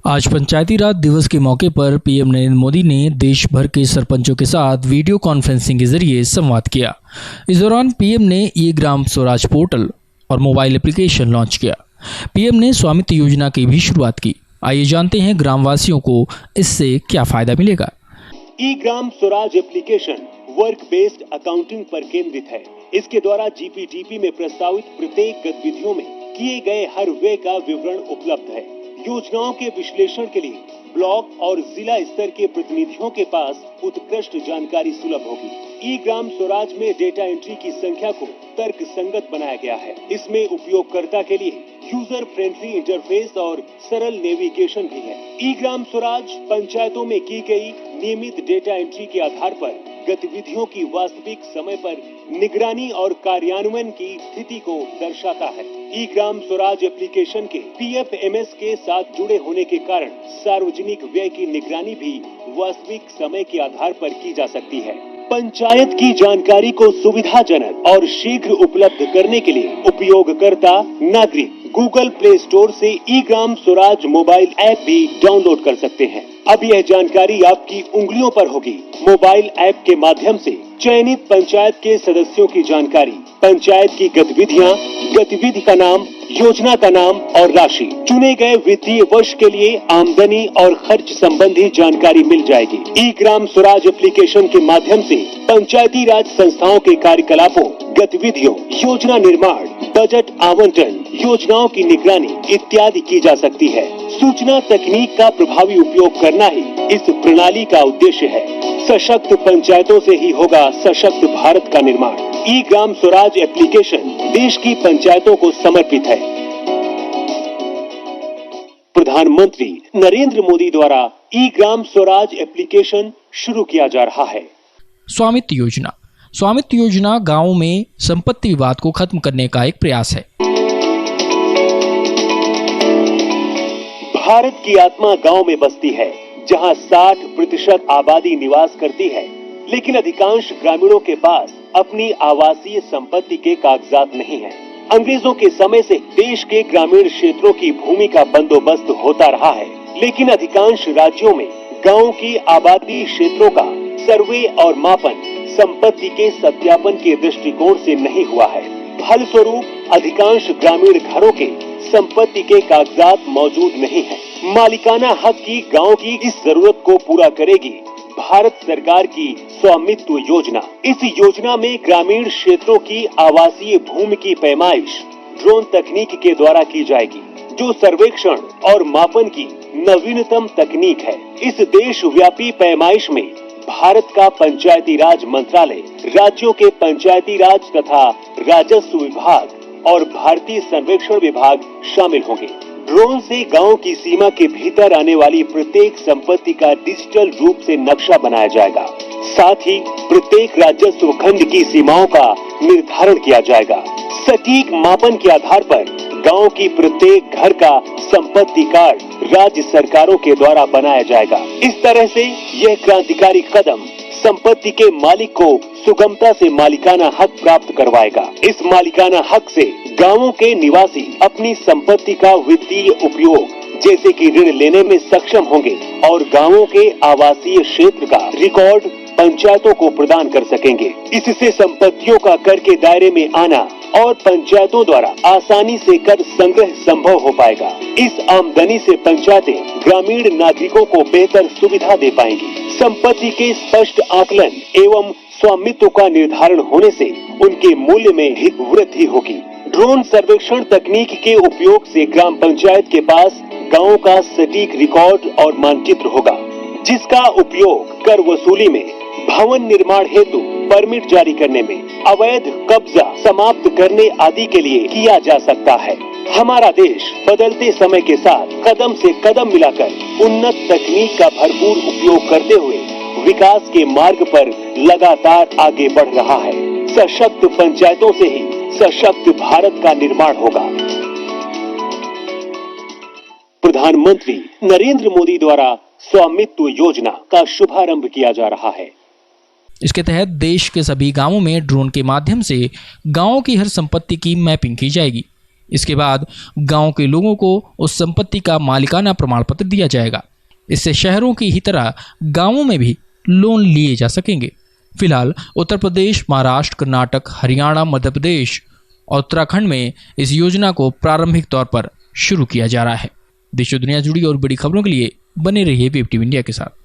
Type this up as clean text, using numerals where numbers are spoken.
आज पंचायती राज दिवस के मौके पर पीएम नरेंद्र मोदी ने देश भर के सरपंचों के साथ वीडियो कॉन्फ्रेंसिंग के जरिए संवाद किया। इस दौरान पीएम ने ई ग्राम स्वराज पोर्टल और मोबाइल एप्लीकेशन लॉन्च किया। पीएम ने स्वामित्व योजना की भी शुरुआत की। आइए जानते हैं ग्रामवासियों को इससे क्या फायदा मिलेगा। E Gram Swaraj application work based accounting पर केंद्रित है। इसके द्वारा जीपीडीपी में प्रस्तावित प्रत्येक गतिविधियों में किए गए हर व्यय का विवरण उपलब्ध है। योजनाओं के विश्लेषण के लिए ब्लॉक और जिला स्तर के प्रतिनिधियों के पास उत्कृष्ट जानकारी सुलभ होगी। ई ग्राम स्वराज में डेटा एंट्री की संख्या को तर्क संगत बनाया गया है। इसमें उपयोगकर्ता के लिए यूजर फ्रेंडली इंटरफेस और सरल नेविगेशन भी है। ई ग्राम स्वराज पंचायतों में की गई नियमित डेटा एंट्री के आधार पर गतिविधियों की वास्तविक समय पर निगरानी और कार्यान्वयन की स्थिति को दर्शाता है। ई ग्राम स्वराज एप्लीकेशन के पीएफएमएस के साथ जुड़े होने के कारण सार्वजनिक व्यय की निगरानी भी वास्तविक समय के आधार पर की जा सकती है। पंचायत की जानकारी को सुविधाजनक और शीघ्र उपलब्ध करने के लिए उपयोगकर्ता नागरिक गूगल प्ले स्टोर से ई ग्राम स्वराज मोबाइल ऐप भी डाउनलोड कर सकते हैं। अब यह जानकारी आपकी उंगलियों पर होगी। मोबाइल ऐप के माध्यम से चयनित पंचायत के सदस्यों की जानकारी, पंचायत की गतिविधियां, गतिविधि का नाम, योजना का नाम और राशि, चुने गए वित्तीय वर्ष के लिए आमदनी और खर्च संबंधी जानकारी मिल जाएगी। ई ग्राम स्वराज एप्लीकेशन के माध्यम से पंचायती राज संस्थाओं के कार्यकलापों, गतिविधियों, योजना निर्माण, बजट आवंटन, योजनाओं की निगरानी इत्यादि की जा सकती है। सूचना तकनीक का प्रभावी उपयोग करना ही इस प्रणाली का उद्देश्य है। सशक्त पंचायतों से ही होगा सशक्त भारत का निर्माण। ई ग्राम स्वराज एप्लीकेशन देश की पंचायतों को समर्पित है। प्रधानमंत्री नरेंद्र मोदी द्वारा ई ग्राम स्वराज एप्लीकेशन शुरू किया जा रहा है। स्वामित्व योजना। स्वामित्व योजना गांवों में संपत्ति विवाद को खत्म करने का एक प्रयास है। भारत की आत्मा गांव में बसती है, जहां 60% आबादी निवास करती है, लेकिन अधिकांश ग्रामीणों के पास अपनी आवासीय संपत्ति के कागजात नहीं है। अंग्रेजों के समय से देश के ग्रामीण क्षेत्रों की भूमि का बंदोबस्त होता रहा है, लेकिन अधिकांश राज्यों में गांव की आबादी क्षेत्रों का सर्वे और मापन संपत्ति के सत्यापन के दृष्टिकोण से नहीं हुआ है। फलस्वरूप अधिकांश ग्रामीण घरों के संपत्ति के कागजात मौजूद नहीं है। मालिकाना हक की गांव की इस जरूरत को पूरा करेगी भारत सरकार की स्वामित्व योजना। इस योजना में ग्रामीण क्षेत्रों की आवासीय भूमि की पैमाइश ड्रोन तकनीक के द्वारा की जाएगी, जो सर्वेक्षण और मापन की नवीनतम तकनीक है। इस देशव्यापी पैमाइश में भारत का पंचायती राज मंत्रालय, राज्यों के पंचायती राज तथा राजस्व विभाग और भारतीय सर्वेक्षण विभाग शामिल होंगे। ड्रोन से गांव की सीमा के भीतर आने वाली प्रत्येक संपत्ति का डिजिटल रूप से नक्शा बनाया जाएगा। साथ ही प्रत्येक राजस्व खंड की सीमाओं का निर्धारण किया जाएगा। सटीक मापन के आधार पर गांव की प्रत्येक घर का संपत्ति कार्ड राज्य सरकारों के द्वारा बनाया जाएगा। इस तरह से यह क्रांतिकारी कदम संपत्ति के मालिक को सुगमता से मालिकाना हक प्राप्त करवाएगा। इस मालिकाना हक से गांवों के निवासी अपनी संपत्ति का वित्तीय उपयोग जैसे कि ऋण लेने में सक्षम होंगे और गांवों के आवासीय क्षेत्र का रिकॉर्ड पंचायतों को प्रदान कर सकेंगे। इससे संपत्तियों का कर के दायरे में आना और पंचायतों द्वारा आसानी से कर संग्रह संभव हो पाएगा। इस आमदनी से पंचायतें ग्रामीण नागरिकों को बेहतर सुविधा दे पाएंगी। संपत्ति के स्पष्ट आकलन एवं स्वामित्व का निर्धारण होने से उनके मूल्य में भी वृद्धि होगी। ड्रोन सर्वेक्षण तकनीक के उपयोग से ग्राम पंचायत के पास गांव का सटीक रिकॉर्ड और मानचित्र होगा, जिसका उपयोग कर वसूली में, भवन निर्माण हेतु परमिट जारी करने में, अवैध कब्जा समाप्त करने आदि के लिए किया जा सकता है। हमारा देश बदलते समय के साथ कदम से कदम मिलाकर उन्नत तकनीक का भरपूर उपयोग करते हुए विकास के मार्ग पर लगातार आगे बढ़ रहा है। सशक्त पंचायतों से ही सशक्त भारत का निर्माण होगा। प्रधानमंत्री नरेंद्र मोदी द्वारा स्वामित्व योजना का शुभारंभ किया जा रहा है। इसके तहत देश के सभी गांवों में ड्रोन के माध्यम से गांवों की हर संपत्ति की मैपिंग की जाएगी। इसके बाद गांव के लोगों को उस संपत्ति का मालिकाना प्रमाण पत्र दिया जाएगा। इससे शहरों की ही तरह गांवों में भी लोन लिए जा सकेंगे। फिलहाल उत्तर प्रदेश, महाराष्ट्र, कर्नाटक, हरियाणा, मध्य प्रदेश और उत्तराखंड में इस योजना को प्रारंभिक तौर पर शुरू किया जा रहा है। देश और दुनिया जुड़ी और बड़ी खबरों के लिए बने रहिए वेब टीवी इंडिया के साथ।